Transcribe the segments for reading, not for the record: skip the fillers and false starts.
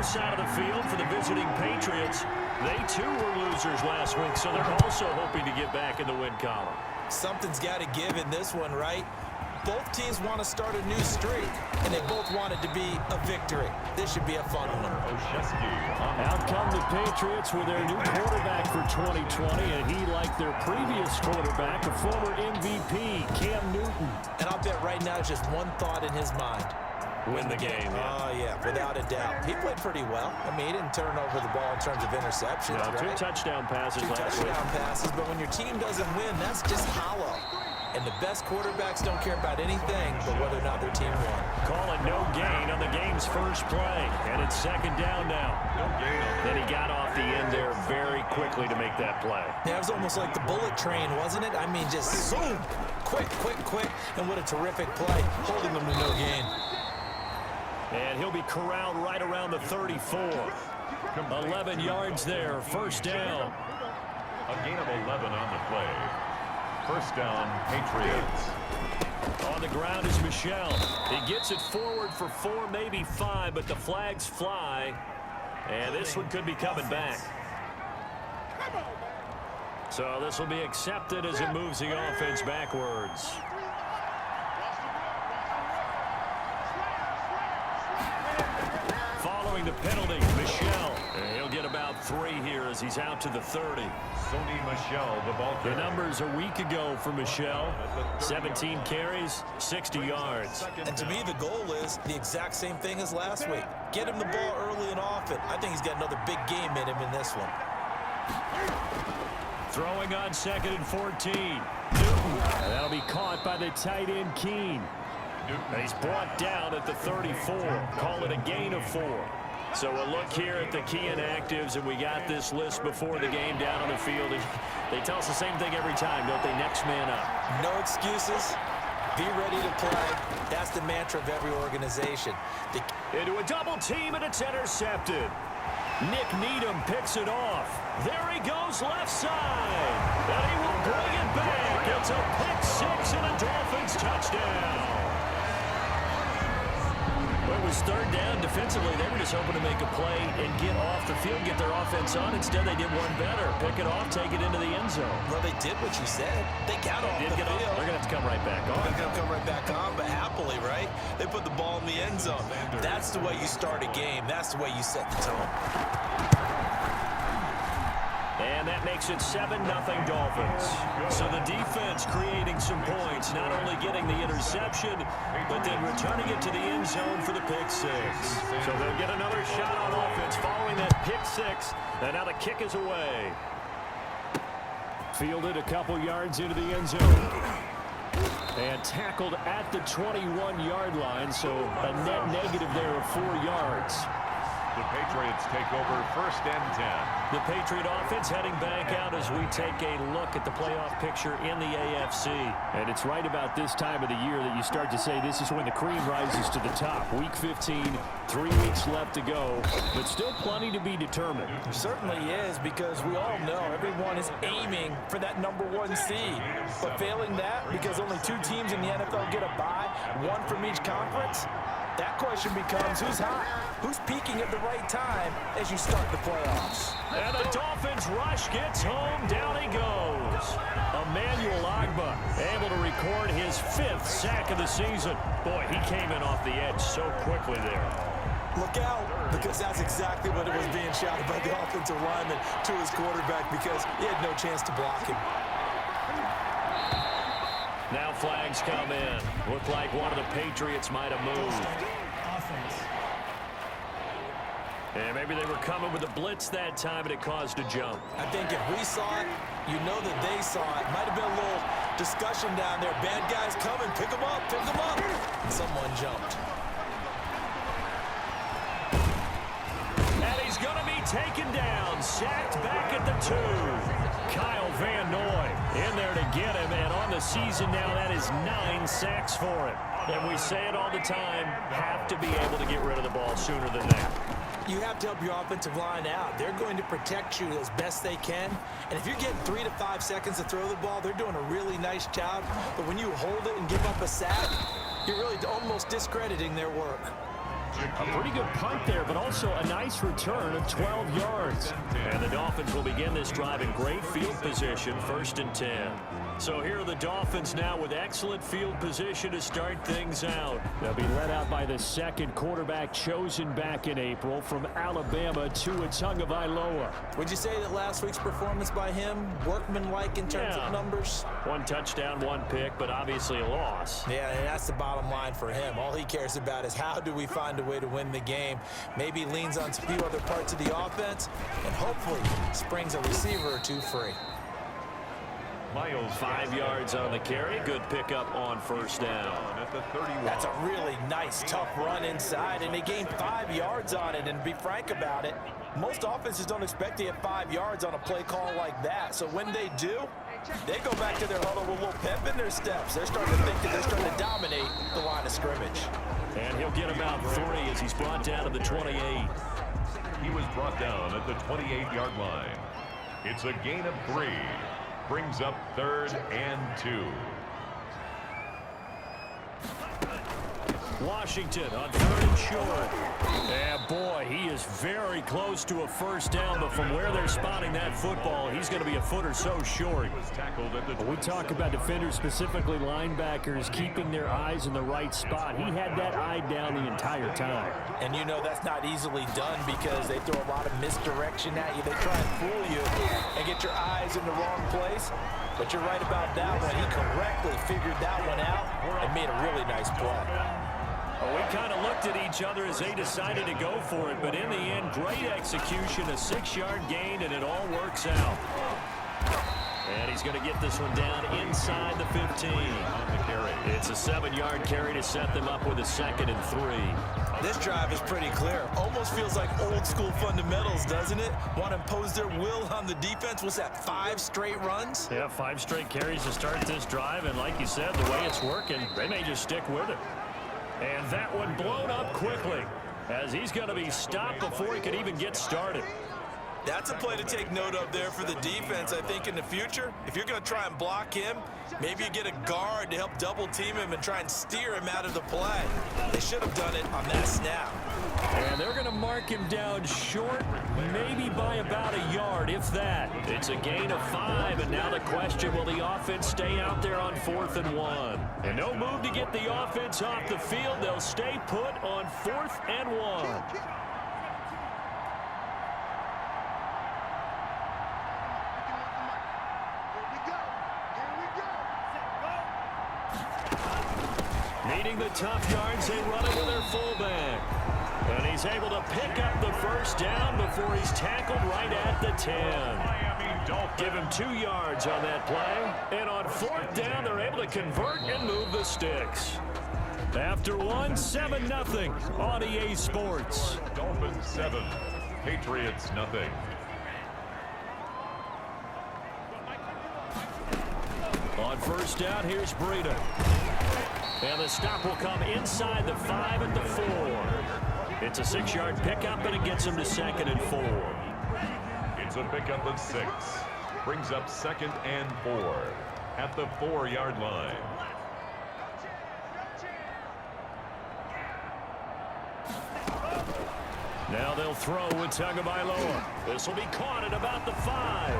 other side of the field for the visiting Patriots, they too were losers last week, so they're also hoping to get back in the win column. Something's got to give in this one, right? Both teams want to start a new streak, and they both want it to be a victory. This should be a fun one. Out come the Patriots with their new quarterback for 2020, and he, like their previous quarterback, a former MVP, Cam Newton. And I'll bet right now just one thought in his mind. Win the game. Oh, yeah, without a doubt. He played pretty well. I mean, he didn't turn over the ball in terms of interceptions, no, right? 2 touchdown passes last week. 2 touchdown passes, but when your team doesn't win, that's just hollow. And the best quarterbacks don't care about anything but whether or not their team won. Call it no gain on the game's first play. And it's second down now. Then he got off the end there very quickly to make that play. Yeah, it was almost like the bullet train, wasn't it? I mean, just zoom. Quick, quick, quick. And what a terrific play, holding them to no gain. And he'll be corralled right around the 34. 11 yards there, first down. A gain of 11 on the play. First down, Patriots. On the ground is Michel. He gets it forward for 4, maybe 5, but the flags fly. And this one could be coming back. So this will be accepted as it moves the offense backwards. Following the penalty, Michel. And he'll get about 3 here as he's out to the 30. Sony Michel, the ball carrier. The numbers a week ago for Michel. 17 carries, 60 yards. And to me, the goal is the exact same thing as last week. Get him the ball early and often. I think he's got another big game in him in this one. Throwing on 2nd and 14. Newton. That'll be caught by the tight end, Keene. And he's brought down at the 34. Call it a gain of 4. So we'll look here at the key inactives, and we got this list before the game down on the field. And they tell us the same thing every time, don't they? Next man up. No excuses. Be ready to play. That's the mantra of every organization. Into a double team, and it's intercepted. Nick Needham picks it off. There he goes left side. And he will bring it back. It's a pick 6 and a Dolphins touchdown. It was 3rd down. Defensively, they were just hoping to make a play and get off the field, get their offense on. Instead, they did one better. Pick it off, take it into the end zone. Well, they did what you said. They got off the field. They're going to have to come right back on. They're going to come right back on, but happily, right? They put the ball in the end zone. That's the way you start a game. That's the way you set the tone. And that makes it 7-0 Dolphins. So the defense creating some points, not only getting the interception, but then returning it to the end zone for the pick 6. So they'll get another shot on offense following that pick 6. And now the kick is away. Fielded a couple yards into the end zone. And tackled at the 21-yard line, so a net negative there of 4 yards. The Patriots take over 1st and 10. The Patriot offense heading back out as we take a look at the playoff picture in the AFC. And it's right about this time of the year that you start to say this is when the cream rises to the top. Week 15, 3 weeks left to go, but still plenty to be determined. It certainly is, because we all know everyone is aiming for that #1 seed. But failing that, because only 2 teams in the NFL get a bye, 1 from each conference, that question becomes who's hot? Who's peaking at the right time as you start the playoffs? And the Dolphins rush gets home. Down he goes. Emmanuel Ogbah able to record his 5th sack of the season. Boy, he came in off the edge so quickly there. Look out, because that's exactly what it was being shouted by the offensive lineman to his quarterback, because he had no chance to block him. Now flags come in. Looked like one of the Patriots might have moved. And maybe they were coming with a blitz that time, and it caused a jump. I think if we saw it, you know that they saw it. Might have been a little discussion down there. Bad guys coming. Pick them up. Pick them up. And someone jumped. And he's going to be taken down. Sacked back at the 2. Kyle Van Noy in there to get him, and on the season now, that is 9 sacks for him. And we say it all the time, have to be able to get rid of the ball sooner than that. You have to help your offensive line out. They're going to protect you as best they can. And if you're getting 3 to 5 seconds to throw the ball, they're doing a really nice job. But when you hold it and give up a sack, you're really almost discrediting their work. A pretty good punt there, but also a nice return of 12 yards. And the Dolphins will begin this drive in great field position, 1st and 10. So here are the Dolphins now with excellent field position to start things out. They'll be led out by the second quarterback chosen back in April from Alabama, Tua Tagovailoa. Would you say that last week's performance by him, workmanlike in terms of numbers? 1 touchdown, 1 pick, but obviously a loss. Yeah, and that's the bottom line for him. All he cares about is how do we find a way to win the game. Maybe leans on a few other parts of the offense, and hopefully springs a receiver or 2 free. Miles 5 yards on the carry. Good pickup on 1st down. at the 31. That's a really nice, tough run inside, and they gained 5 yards on it. And to be frank about it, most offenses don't expect to get 5 yards on a play call like that. So when they do, they go back to their huddle with a little pep in their steps. They're starting to think that they're starting to dominate the line of scrimmage. And he'll get about 3 as he's brought down to the 28. He was brought down at the 28-yard line. It's a gain of 3. Brings up 3rd and 2. Washington on 3rd and short. And boy, he is very close to a 1st down, but from where they're spotting that football, he's going to be a foot or so short. We talk about defenders, specifically linebackers, keeping their eyes in the right spot. He had that eye down the entire time. And you know that's not easily done because they throw a lot of misdirection at you. They try and fool you and get your eyes in the wrong place. But you're right about that one. He correctly figured that one out and made a really nice play. Well, we kind of looked at each other as they decided to go for it, but in the end, great execution, a 6-yard gain, and it all works out. And he's going to get this one down inside the 15. It's a 7-yard carry to set them up with a 2nd and 3. This drive is pretty clear. Almost feels like old school fundamentals, doesn't it? Want to impose their will on the defense. What's that, 5 straight runs? Yeah, 5 straight carries to start this drive, and like you said, the way it's working, they may just stick with it. And that one blown up quickly as he's going to be stopped before he could even get started. That's a play to take note of there for the defense, I think, in the future. If you're going to try and block him, maybe you get a guard to help double team him and try and steer him out of the play. They should have done it on that snap. And they're going to mark him down short, maybe by about a yard, if that. It's a gain of 5, and now the question, will the offense stay out there on 4th and 1? And no move to get the offense off the field. They'll stay put on 4th and 1. Needing the tough yards, they run it with their fullback. And he's able to pick up the 1st down before he's tackled right at the 10. Give him 2 yards on that play. And on 4th down, they're able to convert and move the sticks. After 1, 7-0 on EA Sports. Dolphins 7, Patriots 0. On 1st down, here's Breida. And the stop will come inside the 5 at the 4. It's a 6-yard pickup, and it gets him to 2nd and 4. It's a pickup of 6. Brings up 2nd and 4 at the 4-yard line. Now they'll throw with Tagovailoa. This will be caught at about the 5.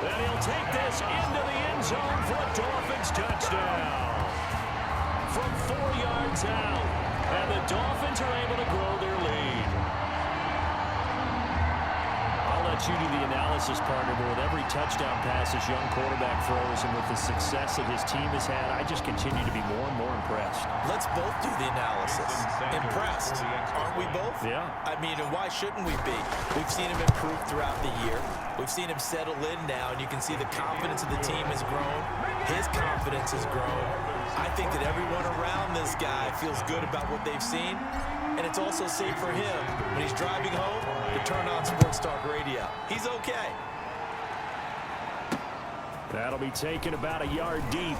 Then he'll take this into the end zone for a Dolphins touchdown. From 4 yards out, and the Dolphins are able to grow their lead. I'll let you do the analysis, partner, but with every touchdown pass this young quarterback throws and with the success that his team has had, I just continue to be more and more impressed. Let's both do the analysis. Impressed, aren't we both? Yeah. I mean, and why shouldn't we be? We've seen him improve throughout the year. We've seen him settle in now, and you can see the confidence of the team has grown. His confidence has grown. I think that everyone around this guy feels good about what they've seen, and it's also safe for him when he's driving home to turn on Sports Talk Radio. He's okay. That'll be taken about a yard deep.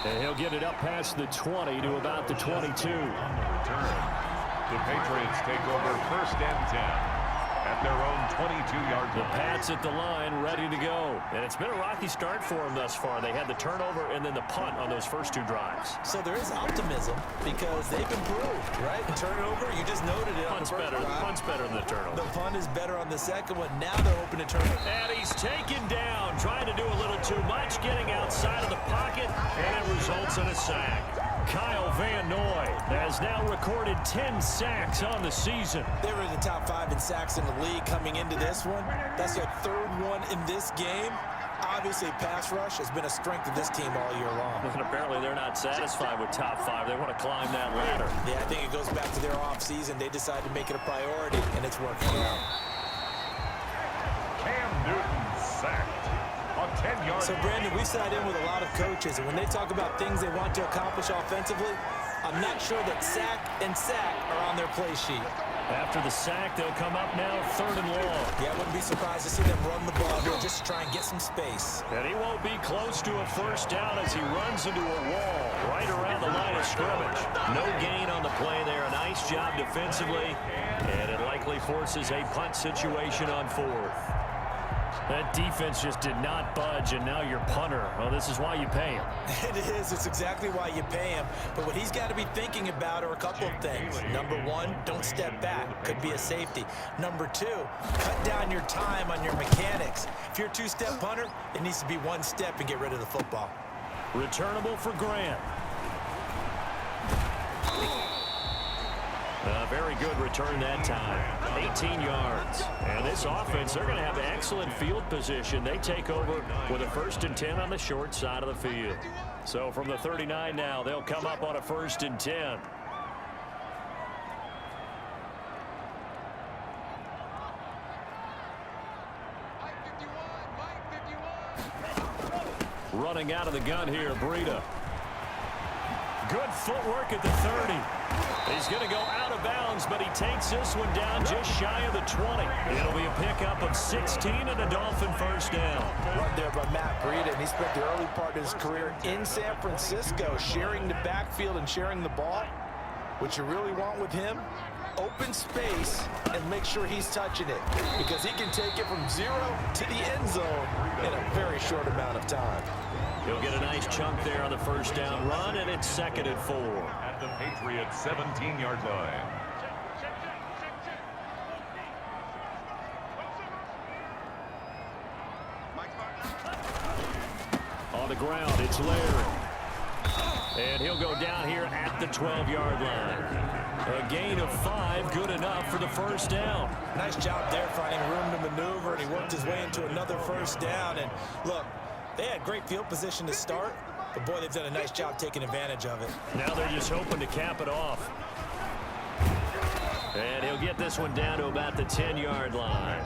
And he'll get it up past the 20 to about the 22. The Patriots take over 1st and 10. at their own 22-yard The line. Pats at the line, ready to go. And it's been a rocky start for them thus far. They had the turnover and then the punt on those first two drives. So there is optimism because they've improved, right? Turnover, you just noted it. Punt's better. The punt's better than the turnover. The punt is better on the second one. Now they're hoping to turn it. And he's taken down, trying to do a little too much, getting outside of the pocket, and it results in a sack. Kyle Van Noy has now recorded 10 sacks on the season. They were in the top 5 in sacks in the league coming into this one. That's their third one in this game. Obviously, pass rush has been a strength of this team all year long. And apparently they're not satisfied with top 5. They want to climb that ladder. Yeah, I think it goes back to their offseason. They decided to make it a priority, and it's working out. Cam Newton sacked. On 10-yard. So, Brandon, we sat in with a lot of coaches, and when they talk about things they want to accomplish offensively, I'm not sure that sack and sack are on their play sheet. After the sack, they'll come up now 3rd and long. Yeah, I wouldn't be surprised to see them run the ball here just to try and get some space. And he won't be close to a first down as he runs into a wall right around the line of scrimmage. No gain on the play there. A nice job defensively, and it likely forces a punt situation on 4th. That defense just did not budge, and now your punter. Well, this is why you pay him. It is. It's exactly why you pay him. But what he's got to be thinking about are a couple of things. Number 1, don't step back. Could be a safety. Number 2, cut down your time on your mechanics. If you're a 2-step punter, it needs to be 1 step and get rid of the football. Returnable for Grant. A very good return that time. 18 yards. And this offense, they're going to have excellent field position. They take over with a 1st and 10 on the short side of the field. So from the 39 now, they'll come up on a 1st and 10. Running out of the gun here, Breida. Good footwork at the 30. He's going to go out of bounds, but he takes this one down just shy of the 20. It'll be a pickup of 16 and a Dolphin first down. Run there by Matt Breida, and he spent the early part of his career in San Francisco sharing the backfield and sharing the ball. What you really want with him, open space and make sure he's touching it because he can take it from 0 to the end zone in a very short amount of time. He'll get a nice chunk there on the first down run, and it's 2nd and 4. At the Patriots' 17-yard line. On the ground, it's Larry. And he'll go down here at the 12-yard line. A gain of 5, good enough for the first down. Nice job there finding room to maneuver, and he worked his way into another first down. And look, they had great field position to start, but boy, they've done a nice job taking advantage of it. Now they're just hoping to cap it off. And he'll get this one down to about the 10-yard line.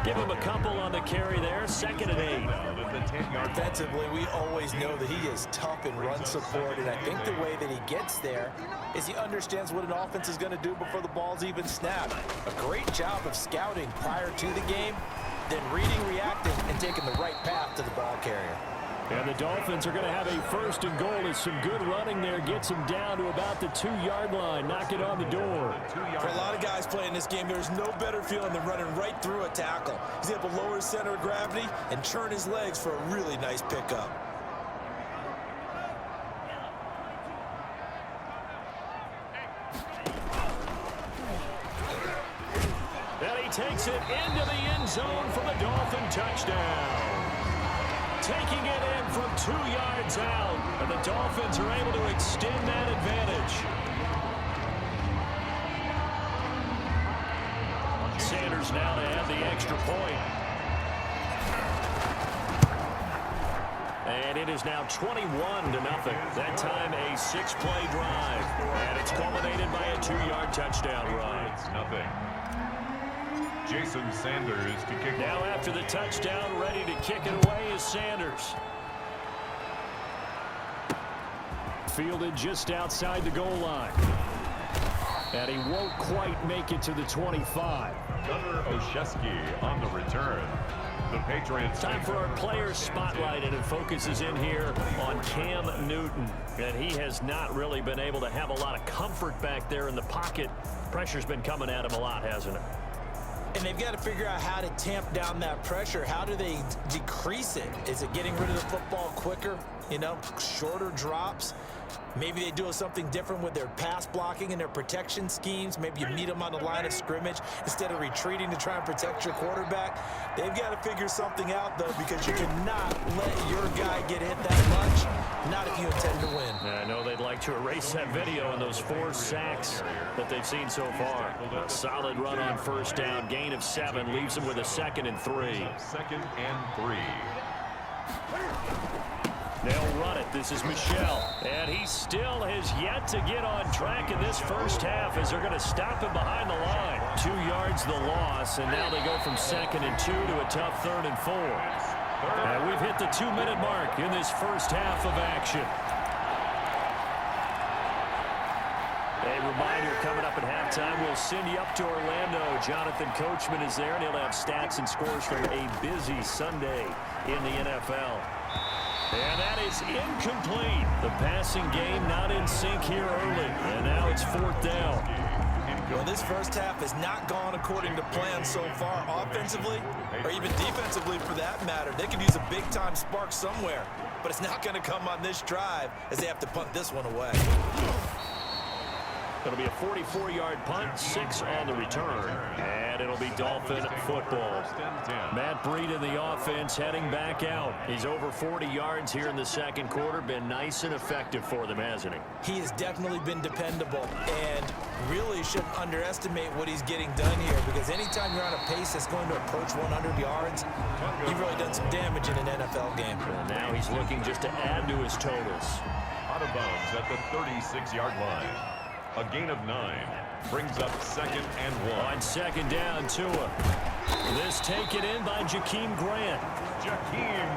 Give him a couple on the carry there, 2nd and 8. Defensively, we always know that he is tough in run support, and I think the way that he gets there is he understands what an offense is going to do before the ball's even snapped. A great job of scouting prior to the game, then reading, reacting, and taking the right path to the ball carrier. And the Dolphins are going to have a 1st and goal as some good running there gets him down to about the 2-yard line. Knock it on the door. For a lot of guys playing this game, there's no better feeling than running right through a tackle. He's able to lower his center of gravity and turn his legs for a really nice pickup. And he takes it into the end zone for the Dolphin touchdown. Taking it in from 2 yards out, and the Dolphins are able to extend that advantage. Sanders now to add the extra point. And it is now 21-0. That time a 6-play drive. And it's culminated by a 2-yard touchdown run. It's nothing. Jason Sanders to kick. Now after the touchdown, ready to kick it away is Sanders. Fielded just outside the goal line. And he won't quite make it to the 25. Gunnar Olszewski on the return. The Patriots. Time for our player spotlight, and it focuses in here on Cam Newton. And he has not really been able to have a lot of comfort back there in the pocket. Pressure's been coming at him a lot, hasn't it? And they've got to figure out how to tamp down that pressure. How do they decrease it? Is it getting rid of the football quicker? You know, shorter drops? Maybe they do something different with their pass blocking and their protection schemes. Maybe you meet them on the line of scrimmage instead of retreating to try and protect your quarterback. They've got to figure something out, though, because you cannot let your guy get hit that much, not if you intend to win. I know they'd like to erase that video and those 4 sacks that they've seen so far. A solid run on first down, gain of 7, leaves them with a 2nd and 3. 2nd and 3. They'll run it. This is Michel. And he still has yet to get on track in this first half as they're going to stop him behind the line. 2 yards the loss, and now they go from 2nd and 2 to a tough 3rd and 4. And we've hit the 2-minute mark in this first half of action. A reminder coming up at halftime, we'll send you up to Orlando. Jonathan Coachman is there, and he'll have stats and scores from a busy Sunday in the NFL. And that is incomplete. The passing game not in sync here early. And now it's 4th down. Well, this first half has not gone according to plan so far offensively, or even defensively for that matter. They could use a big-time spark somewhere, but it's not going to come on this drive as they have to punt this one away. It'll be a 44-yard punt, 6 on the return, and it'll be Dolphin football. Matt Breed in the offense heading back out. He's over 40 yards here in the second quarter. Been nice and effective for them, hasn't he? He has definitely been dependable, and really shouldn't underestimate what he's getting done here, because anytime you're on a pace that's going to approach 100 yards, you've really done some damage in an NFL game. And now he's looking just to add to his totals. Out of bounds at the 36-yard line. A gain of 9 brings up 2nd and 1. On 2nd down, Tua. This taken in by Jakeem Grant.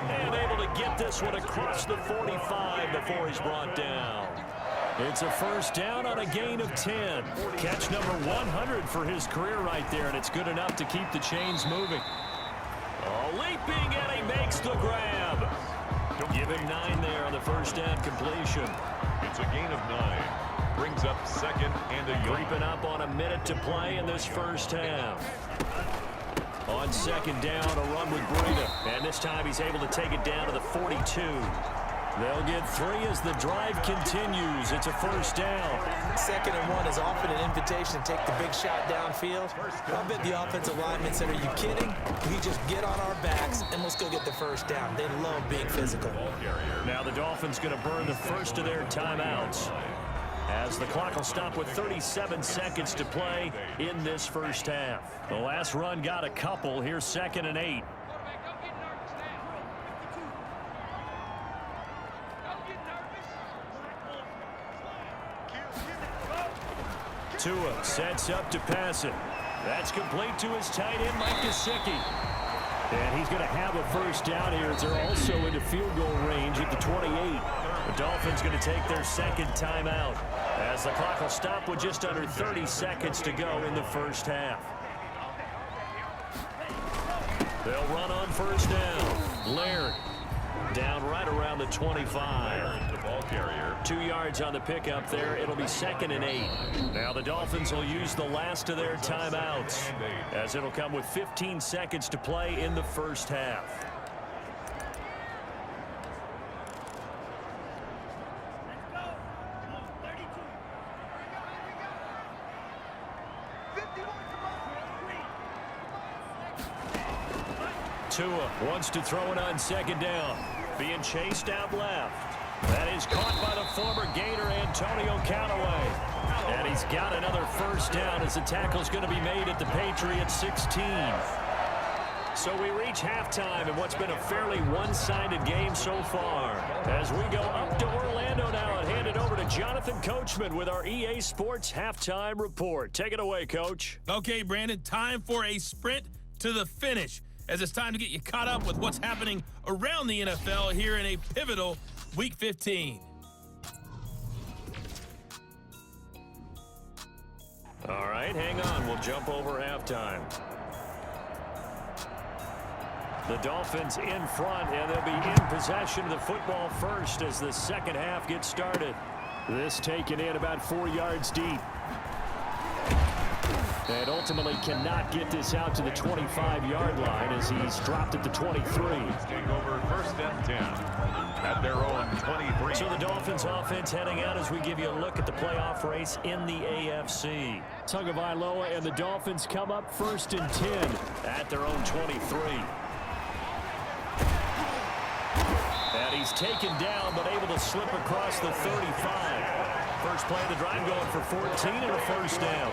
And able to get this one across the 45 before he's brought down. It's a first down on a gain of 10. Catch number 100 for his career right there, and it's good enough to keep the chains moving. Oh, leaping, and he makes the grab. Give him 9 there on the first down completion. It's a gain of 9. Brings up 2nd and a yard. Creeping up on a minute to play in this first half. On 2nd down, a run with Breida. And this time he's able to take it down to the 42. They'll get 3 as the drive continues. It's a first down. 2nd and 1 is often an invitation to take the big shot downfield. I bet the offensive linemen said, are you kidding? We just get on our backs and let's go get the first down. They love being physical. Now the Dolphins going to burn the first of their timeouts, as the clock will stop with 37 seconds to play in this first half. The last run got a couple. Here's 2nd and 8. Tua sets up to pass it. That's complete to his tight end, Mike Gesicki. And he's going to have a first down here as they're also into field goal range at the 28. The Dolphins going to take their 2nd timeout, as the clock will stop with just under 30 seconds to go in the first half. They'll run on first down. Laird down right around the 25. The ball carrier. 2 yards on the pickup there. It'll be 2nd and 8. Now the Dolphins will use the last of their timeouts, as it'll come with 15 seconds to play in the first half. Tua wants to throw it on 2nd down. Being chased out left. That is caught by the former Gator, Antonio Callaway. And he's got another first down as the tackle's going to be made at the Patriots 16. So we reach halftime in what's been a fairly one-sided game so far, as we go up to Orlando now and hand it over to Jonathan Coachman with our EA Sports Halftime Report. Take it away, Coach. Okay, Brandon, time for a sprint to the finish, as it's time to get you caught up with what's happening around the NFL here in a pivotal Week 15. All right, hang on. We'll jump over halftime. The Dolphins in front, and they'll be in possession of the football first as the second half gets started. This taken in about 4 yards deep. And ultimately cannot get this out to the 25-yard line as he's dropped at the 23. Take over 1st and 10 at their own 23. So the Dolphins offense heading out as we give you a look at the playoff race in the AFC. Tagovailoa and the Dolphins come up 1st and 10 at their own 23. And he's taken down but able to slip across the 35. First play of the drive going for 14 and a 1st down.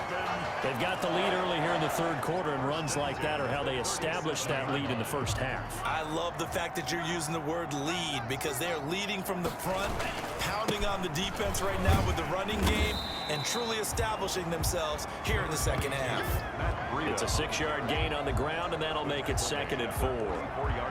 They've got the lead early here in the 3rd quarter, and runs like that are how they establish that lead in the 1st half. I love the fact that you're using the word lead because they are leading from the front, pounding on the defense right now with the running game, and truly establishing themselves here in the 2nd half. It's a 6-yard gain on the ground, and that'll make it 2nd and 4.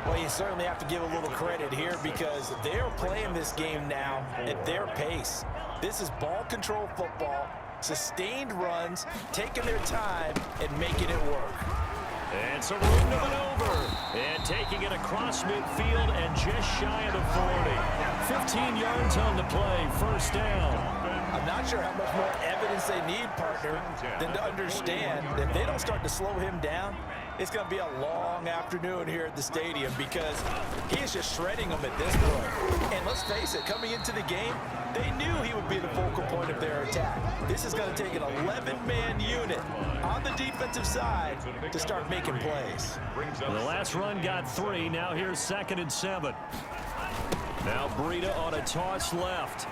Well, you certainly have to give a little credit here because they're playing this game now at their pace. This is ball control football, sustained runs, taking their time and making it work. And some room to maneuver. And taking it across midfield and just shy of the 40. 15 yards on the play, 1st down. I'm not sure how much more evidence they need, partner, than to understand that if they don't start to slow him down, it's going to be a long afternoon here at the stadium because he is just shredding them at this point. And let's face it, coming into the game, they knew he would be the focal point of their attack. This is going to take an 11-man unit on the defensive side to start making plays. The last run got 3. Now here's 2nd and 7. Now Breida on a toss left.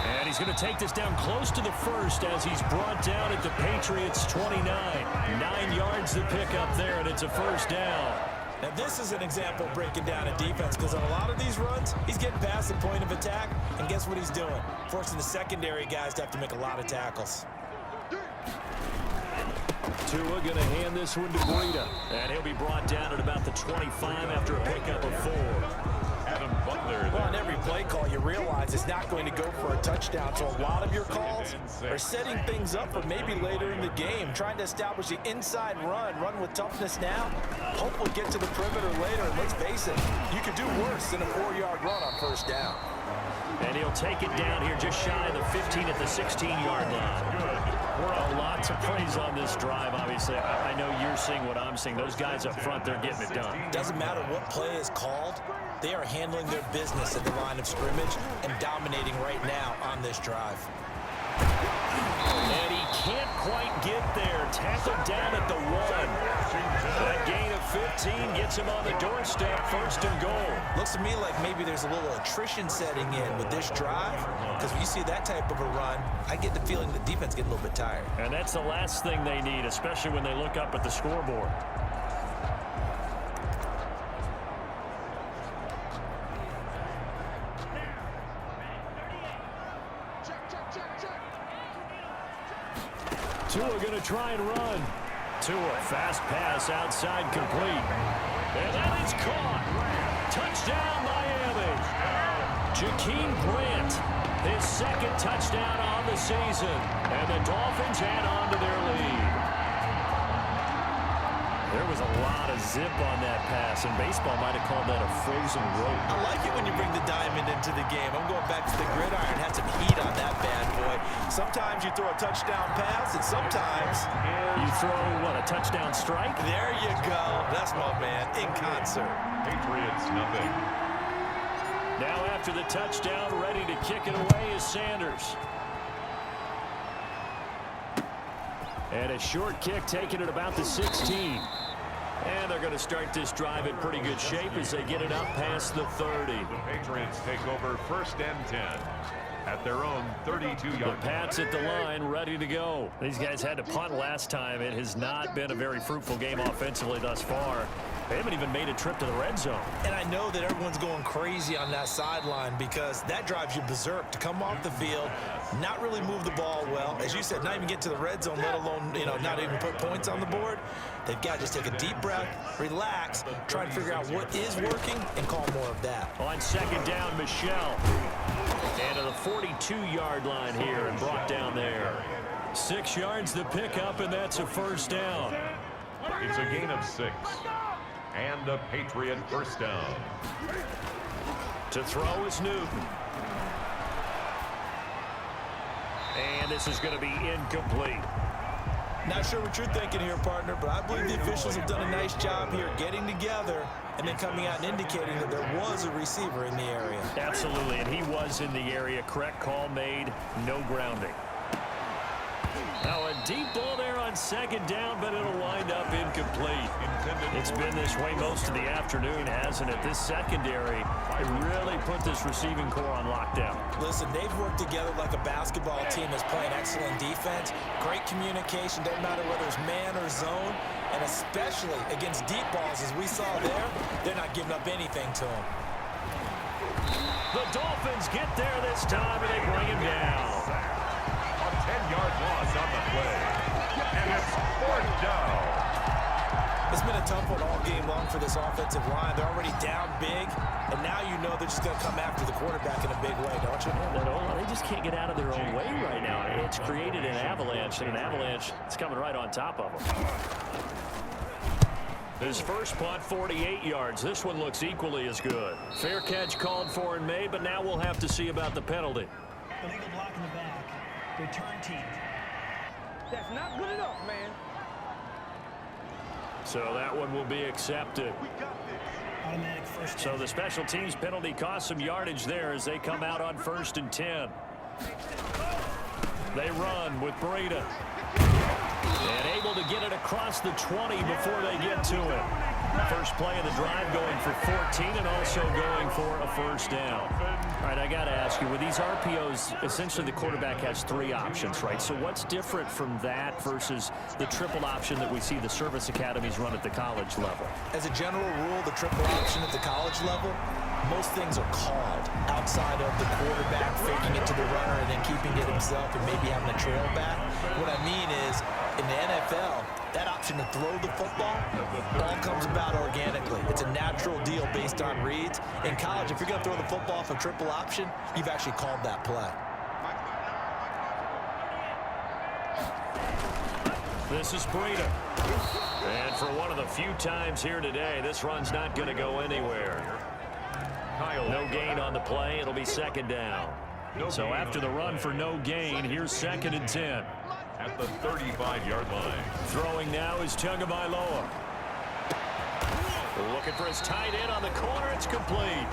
And he's going to take this down close to the 1st as he's brought down at the Patriots 29. 9 yards to pick up there, and it's a 1st down. Now this is an example of breaking down a defense because on a lot of these runs, he's getting past the point of attack, and guess what he's doing? Forcing the secondary guys to have to make a lot of tackles. Tua going to hand this one to Breida, and he'll be brought down at about the 25 after a pickup of 4. Well, on every play call, you realize it's not going to go for a touchdown, so a lot of your calls are setting things up for maybe later in the game, trying to establish the inside run with toughness now, hopefully get to the perimeter later, and let's face it, you could do worse than a 4-yard run on 1st down. And he'll take it down here just shy of the 15 at the 16-yard line. Lots of praise on this drive, obviously. I know you're seeing what I'm seeing. Those guys up front, they're getting it done. Doesn't matter what play is called. They are handling their business at the line of scrimmage and dominating right now on this drive. And he can't quite get there. Tackled down at the 1. That gain of 15 gets him on the doorstep, 1st and goal. Looks to me like maybe there's a little attrition setting in with this drive because when you see that type of a run, I get the feeling the defense gets a little bit tired. And that's the last thing they need, especially when they look up at the scoreboard. Tua going to try and run. Tua, fast pass outside, complete. And that is caught. Touchdown, Miami. Jakeem Grant, his 2nd touchdown on the season. And the Dolphins add on to their lead. There was a lot of zip on that pass, and baseball might have called that a frozen rope. I like it when you bring the diamond into the game. I'm going back to the gridiron. Had some heat on that bad boy. Sometimes you throw a touchdown pass, and sometimes you throw, what, a touchdown strike? There you go. That's my man, in concert. Patriots, nothing. Now after the touchdown, ready to kick it away is Sanders. And a short kick taken at about the 16. And they're going to start this drive in pretty good shape as they get it up past the 30. The Patriots take over 1st and 10 at their own 32-yard line. The Pats at the line, ready to go. These guys had to punt last time. It has not been a very fruitful game offensively thus far. They haven't even made a trip to the red zone. And I know that everyone's going crazy on that sideline because that drives you berserk to come off the field, not really move the ball well. As you said, not even get to the red zone, let alone, not even put points on the board. They've got to just take a deep breath, relax, try and figure out what is working, and call more of that. On 2nd down, Michelle. And to the 42-yard line here and brought down there. 6 yards the pickup, and that's a 1st down. It's a gain of 6. And a Patriot 1st down. To throw is Newton. And this is going to be incomplete. Not sure what you're thinking here, partner, but I believe the officials have done a nice job here getting together and then coming out and indicating that there was a receiver in the area. Absolutely, and he was in the area. Correct call made, no grounding. Now a deep ball there on second down, but it'll wind up incomplete. It's been this way most of the afternoon, hasn't it? This secondary, it really put this receiving core on lockdown. Listen, they've worked together like a basketball team that's playing excellent defense. Great communication, doesn't matter whether it's man or zone. And especially against deep balls, as we saw there, they're not giving up anything to them. The Dolphins get there this time, and they bring him down. 10-yard loss on the play. And it's fourth down. It's been a tough one all game long for this offensive line. They're already down big, and now you know they're just going to come after the quarterback in a big way, don't you? They just can't get out of their own way right now. It's created an avalanche, and an avalanche is coming right on top of them. His first punt, 48 yards. This one looks equally as good. Fair catch called for and made, but now we'll have to see about the penalty. Illegal block in the back. Return team. That's not good enough, man. So that one will be accepted. Automatic first So the special teams penalty cost some yardage there as they come out on 1st and 10. They run with Breida. And able to get it across the 20 before they get to it. First play of the drive going for 14 and also going for a first down. All right, I got to ask you, with these RPOs, essentially the quarterback has 3 options, right? So what's different from that versus the triple option that we see the service academies run at the college level? As a general rule, the triple option at the college level, most things are called outside of the quarterback faking it to the runner and then keeping it himself and maybe having a trail back. What I mean is, in the NFL, that option to throw the football all comes about organically. It's a natural deal based on reads. In college, if you're going to throw the football off a triple option, you've actually called that play. This is Breida. And for one of the few times here today, this run's not going to go anywhere. No gain on the play. It'll be second down. So after the run for no gain, here's 2nd and 10. At the 35-yard line. Throwing now is Tagovailoa. Looking for his tight end on the corner. It's complete.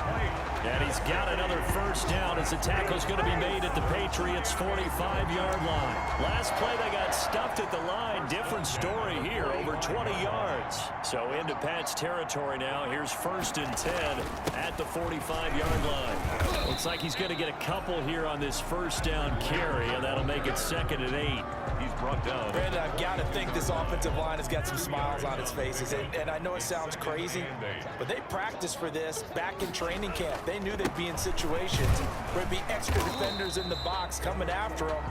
And he's got another first down as the tackle's going to be made at the Patriots' 45-yard line. Last play, they got stuffed at the line. Different story here, over 20 yards. So into Pat's territory now. Here's 1st and 10 at the 45-yard line. Looks like he's going to get a couple here on this first down carry, and that'll make it 2nd and 8. He's brought down. Brandon, I've got to think this offensive line has got some smiles on its faces. And I know it sounds crazy, but they practiced for this back in training camp. They knew they'd be in situations where it'd be extra defenders in the box coming after them,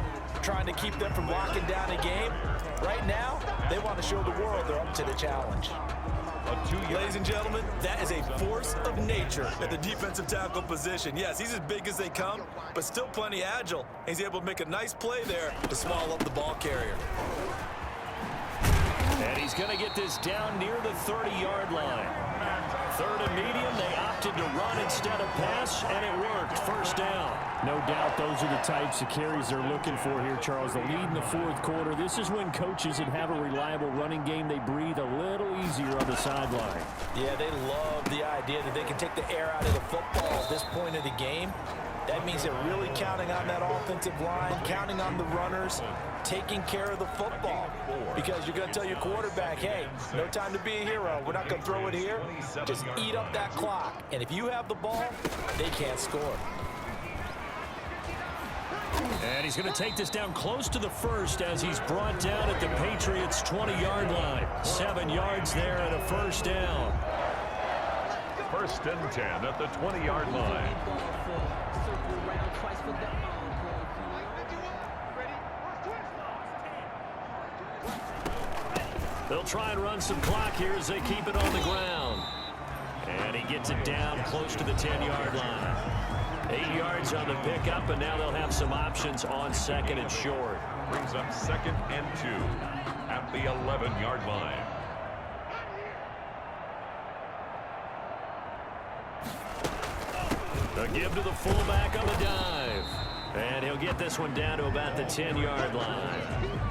trying to keep them from locking down a game. Right now, they want to show the world they're up to the challenge. Ladies and gentlemen, that is a force of nature at the defensive tackle position. Yes, he's as big as they come, but still plenty agile. He's able to make a nice play there to swallow up the ball carrier. And he's going to get this down near the 30-yard line. 3rd and medium, they opted to run instead of pass, and it worked. First down. No doubt those are the types of carries they're looking for here, Charles. The lead in the 4th quarter. This is when coaches that have a reliable running game, they breathe a little easier on the sideline. Yeah, they love the idea that they can take the air out of the football at this point of the game. That means they're really counting on that offensive line, counting on the runners, taking care of the football. Because you're going to tell your quarterback, hey, no time to be a hero. We're not going to throw it here. Just eat up that clock. And if you have the ball, they can't score. And he's going to take this down close to the 1st as he's brought down at the Patriots' 20-yard line. 7 yards there and a first down. 1st and 10 at the 20-yard line. They'll try and run some clock here as they keep it on the ground. And he gets it down close to the 10-yard line. 8 yards on the pickup, and now they'll have some options on 2nd and short. Brings up 2nd and 2 at the 11-yard line. A give to the fullback on the dive. And he'll get this one down to about the 10-yard line.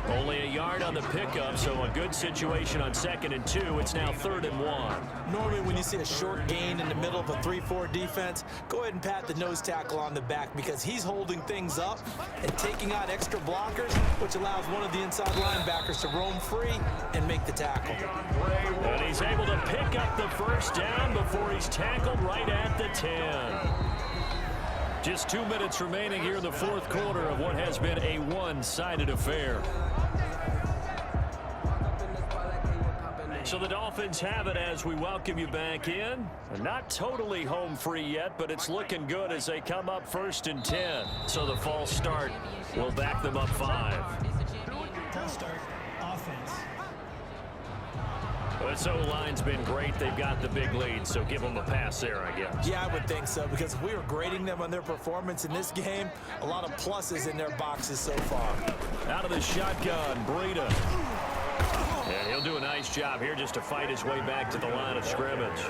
Only a yard on the pickup, so a good situation on 2nd and 2. It's now 3rd and 1. Normally when you see a short gain in the middle of a 3-4 defense, go ahead and pat the nose tackle on the back because he's holding things up and taking out extra blockers, which allows one of the inside linebackers to roam free and make the tackle. And he's able to pick up the first down before he's tackled right at the 10. Just 2 minutes remaining here in the 4th quarter of what has been a one-sided affair. So the Dolphins have it as we welcome you back in. Not totally home free yet, but it's looking good as they come up 1st and 10. So the false start will back them up 5. False start, offense. This O-line's been great. They've got the big lead, so give them a pass there, I guess. Yeah, I would think so, because if we were grading them on their performance in this game, a lot of pluses in their boxes so far. Out of the shotgun, Breida. And he'll do a nice job here just to fight his way back to the line of scrimmage.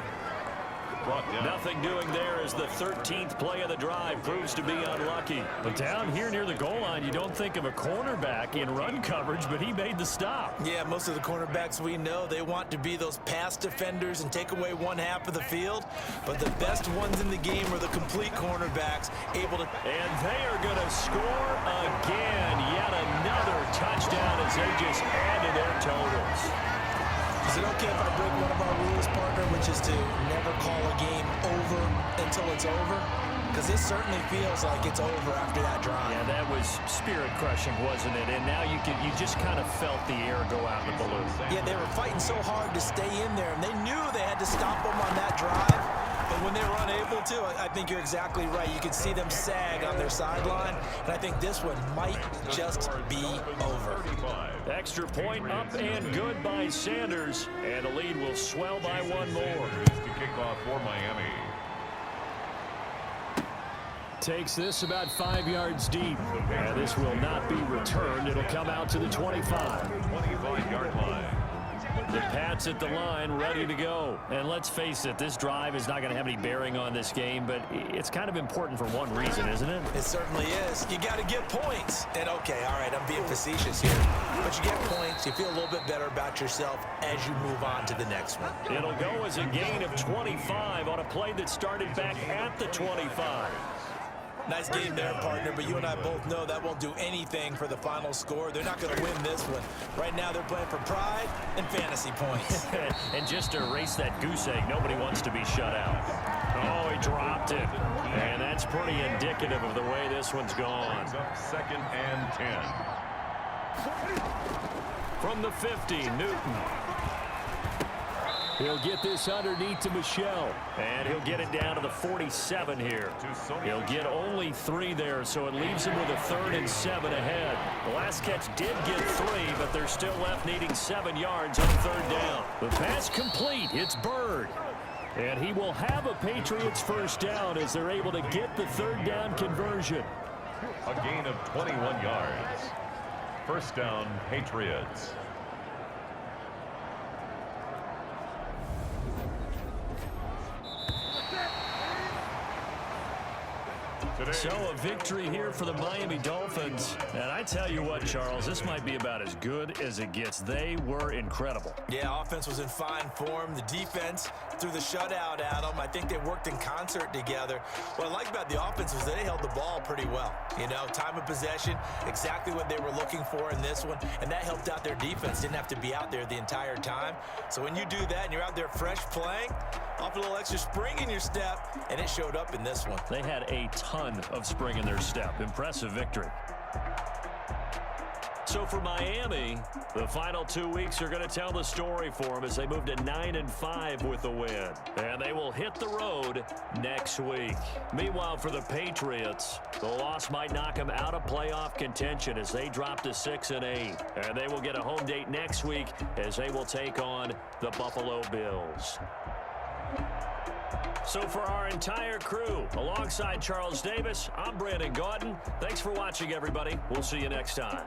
Nothing doing there as the 13th play of the drive proves to be unlucky. But down here near the goal line, you don't think of a cornerback in run coverage, but he made the stop. Yeah, most of the cornerbacks we know, they want to be those pass defenders and take away one half of the field. But the best ones in the game are the complete cornerbacks, able to... And they are going to score again. Yet another touchdown as they just add to their totals. Is it okay if I break one of our rules, partner, which is to never call a game over until it's over? Because this certainly feels like it's over after that drive. Yeah, that was spirit-crushing, wasn't it? And now you just kind of felt the air go out in the balloon. Yeah, they were fighting so hard to stay in there, and they knew they had to stop them on that drive. But when they were unable to, I think you're exactly right. You could see them sag on their sideline, and I think this one might just be over. Extra point up and good by Sanders, and the lead will swell by one more. To kick off for Miami. Takes this about 5 yards deep, and this will not be returned. It'll come out to the 25. 25-yard line. The Pats at the line, ready to go. And let's face it, this drive is not going to have any bearing on this game, but it's kind of important for one reason, isn't it? It certainly is. You got to get points. And, okay, all right, I'm being facetious here. But you get points, you feel a little bit better about yourself as you move on to the next one. It'll go as a gain of 25 on a play that started back at the 25. Nice game there, partner, but you and I both know that won't do anything for the final score. They're not going to win this one. Right now, they're playing for pride and fantasy points. And just to erase that goose egg, nobody wants to be shut out. Oh, he dropped it. And that's pretty indicative of the way this one's gone. 2nd and 10. From the 50, Newton. He'll get this underneath to Michelle, and he'll get it down to the 47 here. He'll get only 3 there, so it leaves him with a 3rd and 7 ahead. The last catch did get 3, but they're still left needing 7 yards on 3rd down. The pass complete. It's Bird. And he will have a Patriots first down as they're able to get the 3rd down conversion. A gain of 21 yards. First down, Patriots. So a victory here for the Miami Dolphins. And I tell you what, Charles, this might be about as good as it gets. They were incredible. Yeah, offense was in fine form. The defense threw the shutout at them. I think they worked in concert together. What I like about the offense was that they held the ball pretty well. You know, time of possession, exactly what they were looking for in this one. And that helped out their defense. Didn't have to be out there the entire time. So when you do that and you're out there fresh playing, off a little extra spring in your step, and it showed up in this one. They had a ton of spring in their step. Impressive victory. So for Miami, the final 2 weeks are going to tell the story for them as they move to 9-5 with the win. And they will hit the road next week. Meanwhile, for the Patriots, the loss might knock them out of playoff contention as they drop to 6-8. And they will get a home date next week as they will take on the Buffalo Bills. So for our entire crew, alongside Charles Davis, I'm Brandon Gaudin. Thanks for watching, everybody. We'll see you next time.